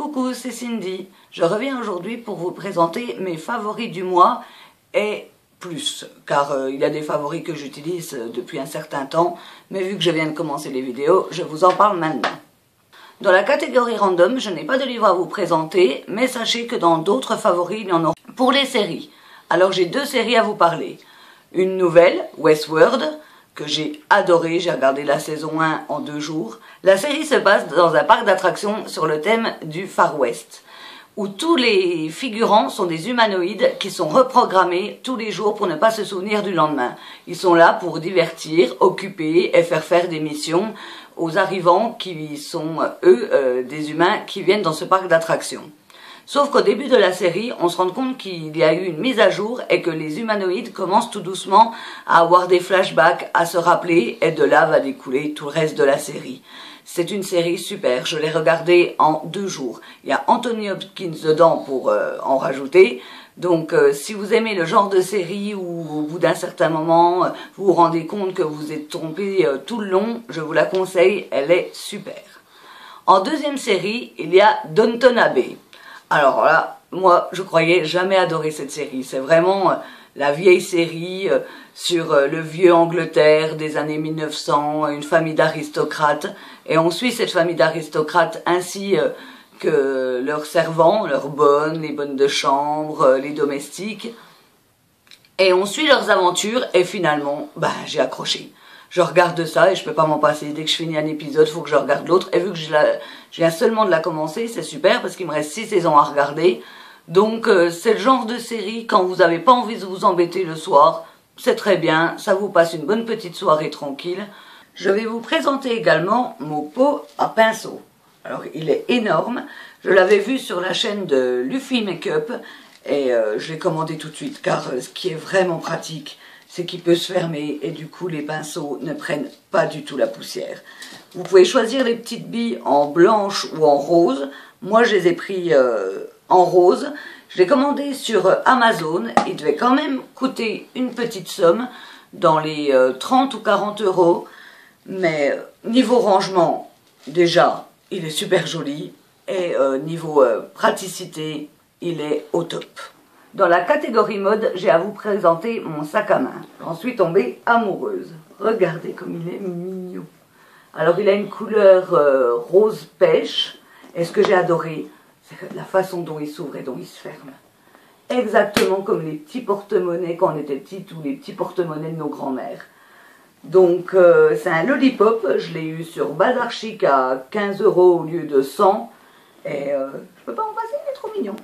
Coucou, c'est Cindy. Je reviens aujourd'hui pour vous présenter mes favoris du mois et plus, car il y a des favoris que j'utilise depuis un certain temps, mais vu que je viens de commencer les vidéos, je vous en parle maintenant. Dans la catégorie random, je n'ai pas de livre à vous présenter, mais sachez que dans d'autres favoris, il y en aura. Pour les séries, alors j'ai deux séries à vous parler. Une nouvelle, Westworld, que j'ai adoré, j'ai regardé la saison 1 en 2 jours. La série se passe dans un parc d'attractions sur le thème du Far West, où tous les figurants sont des humanoïdes qui sont reprogrammés tous les jours pour ne pas se souvenir du lendemain. Ils sont là pour divertir, occuper et faire des missions aux arrivants qui sont, eux, des humains qui viennent dans ce parc d'attractions. Sauf qu'au début de la série, on se rend compte qu'il y a eu une mise à jour et que les humanoïdes commencent tout doucement à avoir des flashbacks, à se rappeler, et de là va découler tout le reste de la série. C'est une série super, je l'ai regardée en 2 jours. Il y a Anthony Hopkins dedans pour en rajouter. Donc si vous aimez le genre de série où au bout d'un certain moment, vous vous rendez compte que vous êtes trompé tout le long, je vous la conseille, elle est super. En deuxième série, il y a Downton Abbey. Alors là, moi, je croyais jamais adorer cette série. C'est vraiment la vieille série sur le vieux Angleterre des années 1900, une famille d'aristocrates. Et on suit cette famille d'aristocrates ainsi que leurs servants, leurs bonnes, les bonnes de chambre, les domestiques. Et on suit leurs aventures et finalement, j'ai accroché. Je regarde ça et je peux pas m'en passer. Dès que je finis un épisode, il faut que je regarde l'autre. Et vu que je viens seulement de la commencer, c'est super parce qu'il me reste 6 saisons à regarder. Donc c'est le genre de série, quand vous n'avez pas envie de vous embêter le soir, c'est très bien, ça vous passe une bonne petite soirée tranquille. Je vais vous présenter également mon pot à pinceau. Alors il est énorme, je l'avais vu sur la chaîne de Luffy Makeup et je l'ai commandé tout de suite car ce qui est vraiment pratique, c'est qu'il peut se fermer et du coup les pinceaux ne prennent pas du tout la poussière. Vous pouvez choisir les petites billes en blanche ou en rose. Moi je les ai pris en rose. Je l'ai commandé sur Amazon. Il devait quand même coûter une petite somme, dans les 30 ou 40 euros. Mais niveau rangement, déjà, il est super joli. Et niveau praticité, il est au top. Dans la catégorie mode, j'ai à vous présenter mon sac à main. J'en suis tombée amoureuse. Regardez comme il est mignon. Alors il a une couleur rose pêche. Et ce que j'ai adoré, c'est la façon dont il s'ouvre et dont il se ferme. Exactement comme les petits porte-monnaies quand on était petite ou les petits porte-monnaies de nos grands-mères. Donc c'est un lollipop, je l'ai eu sur Bazar Chic à 15 euros au lieu de 100. Et je peux pas en passer, il est trop mignon.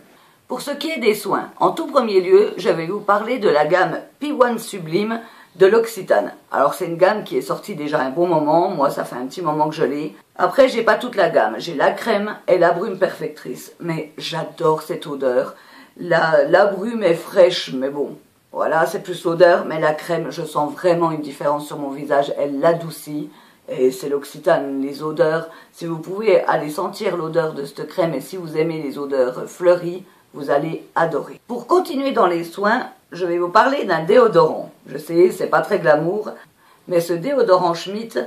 Pour ce qui est des soins, en tout premier lieu, je vais vous parler de la gamme P1 Sublime de l'Occitane. Alors c'est une gamme qui est sortie déjà un bon moment, moi ça fait un petit moment que je l'ai. Après j'ai pas toute la gamme, j'ai la crème et la brume perfectrice, mais j'adore cette odeur. La brume est fraîche, mais bon, voilà c'est plus l'odeur, mais la crème je sens vraiment une différence sur mon visage, elle l'adoucit. Et c'est l'Occitane, les odeurs, si vous pouvez aller sentir l'odeur de cette crème et si vous aimez les odeurs fleuries, vous allez adorer. Pour continuer dans les soins, je vais vous parler d'un déodorant. Je sais, c'est pas très glamour, mais ce déodorant Schmitt,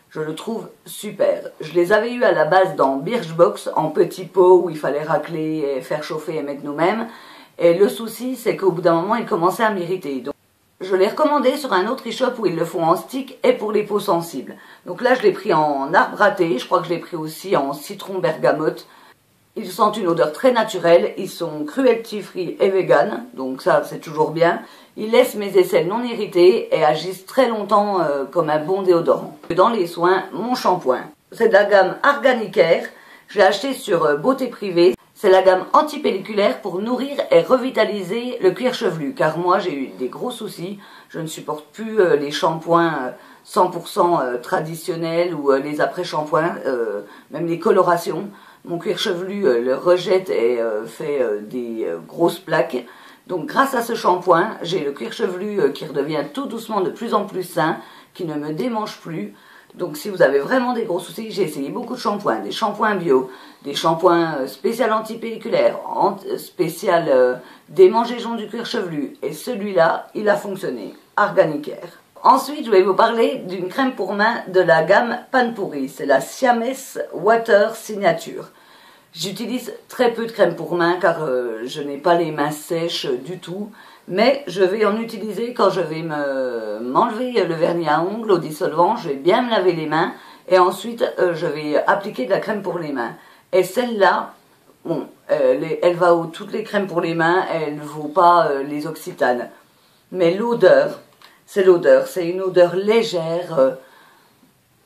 je le trouve super. Je les avais eus à la base dans Birchbox, en petits pots où il fallait racler et faire chauffer et mettre nous-mêmes. Et le souci, c'est qu'au bout d'un moment, ils commençaient à m'irriter. Donc, je l'ai recommandé sur un autre e-shop où ils le font en stick et pour les peaux sensibles. Donc là, je l'ai pris en arbre à thé, je crois que je l'ai pris aussi en citron bergamote. Ils sentent une odeur très naturelle, ils sont cruelty free et vegan, donc ça c'est toujours bien. Ils laissent mes aisselles non irritées et agissent très longtemps comme un bon déodorant. Dans les soins, mon shampoing. C'est de la gamme Arganicare, je l'ai acheté sur Beauté Privée. C'est la gamme antipelliculaire pour nourrir et revitaliser le cuir chevelu. Car moi j'ai eu des gros soucis, je ne supporte plus les shampoings 100% traditionnels ou les après-shampoings, même les colorations. Mon cuir chevelu le rejette et fait des grosses plaques. Donc grâce à ce shampoing, j'ai le cuir chevelu qui redevient tout doucement de plus en plus sain, qui ne me démange plus. Donc si vous avez vraiment des gros soucis, j'ai essayé beaucoup de shampoings, des shampoings bio, des shampoings spécial antipelliculaires, spécial démangeaison du cuir chevelu. Et celui-là, il a fonctionné. Arganicare. Ensuite, je vais vous parler d'une crème pour main de la gamme Panpouri. C'est la Siamese Water Signature. J'utilise très peu de crème pour mains car je n'ai pas les mains sèches du tout. Mais je vais en utiliser quand je vais m'enlever le vernis à ongles au dissolvant. Je vais bien me laver les mains et ensuite je vais appliquer de la crème pour les mains. Et celle-là, bon, elle va où toutes les crèmes pour les mains, elle ne vaut pas les Occitane. Mais l'odeur, c'est l'odeur. C'est une odeur légère,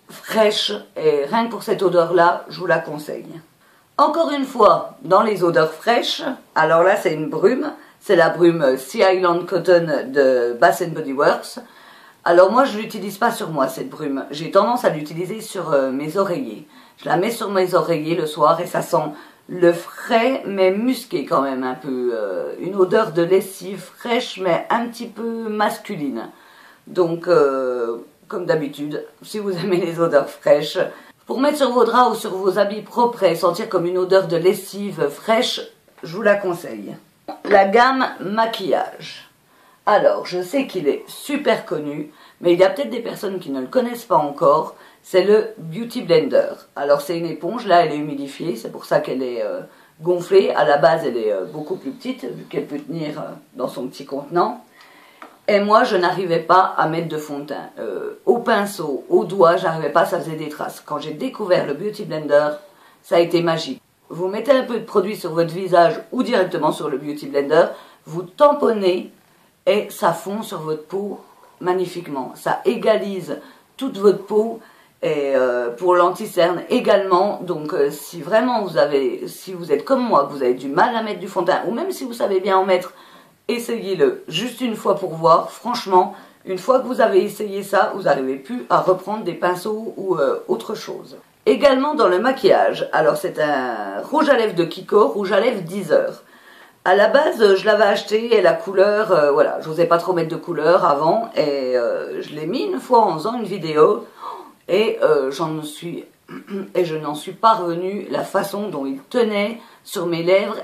fraîche. Et rien que pour cette odeur-là, je vous la conseille. Encore une fois, dans les odeurs fraîches, alors là c'est une brume, c'est la brume Sea Island Cotton de Bath & Body Works. Alors moi je ne l'utilise pas sur moi cette brume, j'ai tendance à l'utiliser sur mes oreillers. Je la mets sur mes oreillers le soir et ça sent le frais mais musqué quand même un peu. Une odeur de lessive fraîche mais un petit peu masculine. Donc comme d'habitude, si vous aimez les odeurs fraîches, pour mettre sur vos draps ou sur vos habits propres et sentir comme une odeur de lessive fraîche, je vous la conseille. La gamme maquillage. Alors, je sais qu'il est super connu, mais il y a peut-être des personnes qui ne le connaissent pas encore. C'est le Beauty Blender. Alors, c'est une éponge, là elle est humidifiée, c'est pour ça qu'elle est gonflée. À la base, elle est beaucoup plus petite, vu qu'elle peut tenir dans son petit contenant. Et moi, je n'arrivais pas à mettre de fond de teint. Au pinceau, au doigt, j'arrivais pas, ça faisait des traces. Quand j'ai découvert le Beauty Blender, ça a été magique. Vous mettez un peu de produit sur votre visage ou directement sur le Beauty Blender, vous tamponnez et ça fond sur votre peau magnifiquement. Ça égalise toute votre peau et pour l'anti-cerne également. Donc si vraiment si vous êtes comme moi, que vous avez du mal à mettre du fond de teint, ou même si vous savez bien en mettre, essayez-le juste une fois pour voir. Franchement, une fois que vous avez essayé ça, vous n'arrivez plus à reprendre des pinceaux ou autre chose. Également dans le maquillage, alors c'est un rouge à lèvres de Kiko, rouge à lèvres 10 heures. À la base, je l'avais acheté et la couleur, voilà, je n'osais pas trop mettre de couleur avant et je l'ai mis une fois en faisant une vidéo et je n'en suis pas revenue. La façon dont il tenait sur mes lèvres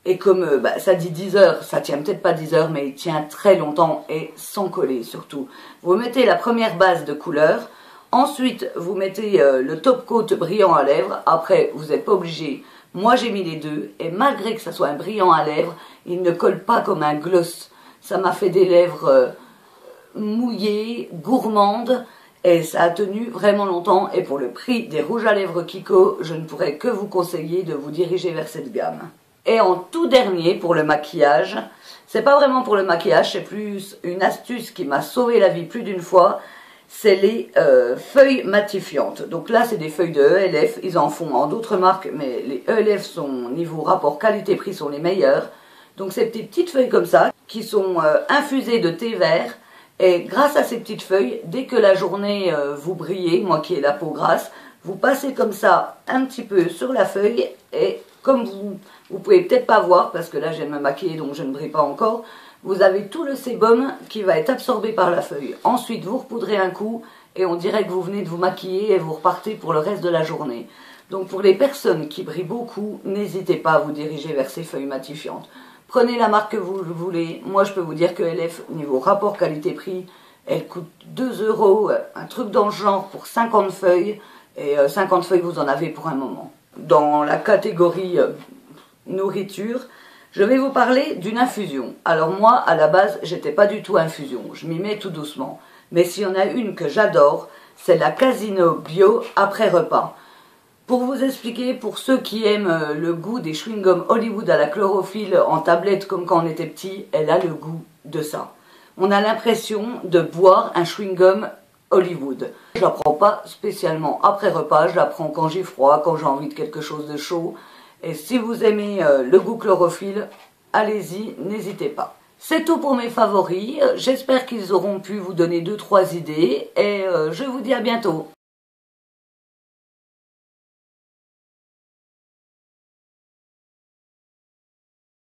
et comme ça dit 10 heures, ça tient peut-être pas 10 heures, mais il tient très longtemps et sans coller surtout. Vous mettez la première base de couleur, ensuite vous mettez le top coat brillant à lèvres, après vous n'êtes pas obligé. Moi j'ai mis les deux, et malgré que ça soit un brillant à lèvres, il ne colle pas comme un gloss. Ça m'a fait des lèvres mouillées, gourmandes, et ça a tenu vraiment longtemps. Et pour le prix des rouges à lèvres Kiko, je ne pourrais que vous conseiller de vous diriger vers cette gamme. Et en tout dernier, pour le maquillage, c'est pas vraiment pour le maquillage, c'est plus une astuce qui m'a sauvé la vie plus d'une fois, c'est les feuilles matifiantes. Donc là, c'est des feuilles de ELF, ils en font en d'autres marques, mais les ELF sont, niveau rapport qualité-prix, sont les meilleurs. Donc c'est des petites feuilles comme ça, qui sont infusées de thé vert, et grâce à ces petites feuilles, dès que la journée vous brillez, moi qui ai la peau grasse, vous passez comme ça un petit peu sur la feuille, et comme vous pouvez peut-être pas voir, parce que là je viens de me maquiller donc je ne brille pas encore, vous avez tout le sébum qui va être absorbé par la feuille. Ensuite vous repoudrez un coup et on dirait que vous venez de vous maquiller et vous repartez pour le reste de la journée. Donc pour les personnes qui brillent beaucoup, n'hésitez pas à vous diriger vers ces feuilles matifiantes. Prenez la marque que vous voulez. Moi je peux vous dire que LF, niveau rapport qualité-prix, elle coûte 2 €, un truc dans le genre pour 50 feuilles. Et 50 feuilles vous en avez pour un moment. Dans la catégorie nourriture, je vais vous parler d'une infusion. Alors moi, à la base, j'étais pas du tout infusion. Je m'y mets tout doucement. Mais s'il y en a une que j'adore, c'est la Casino Bio après repas. Pour vous expliquer, pour ceux qui aiment le goût des chewing-gums Hollywood à la chlorophylle en tablette comme quand on était petit, elle a le goût de ça. On a l'impression de boire un chewing-gum Hollywood. Je la prends pas spécialement après repas, je la prends quand j'ai froid, quand j'ai envie de quelque chose de chaud. Et si vous aimez le goût chlorophylle, allez-y, n'hésitez pas. C'est tout pour mes favoris, j'espère qu'ils auront pu vous donner 2-3 idées et je vous dis à bientôt.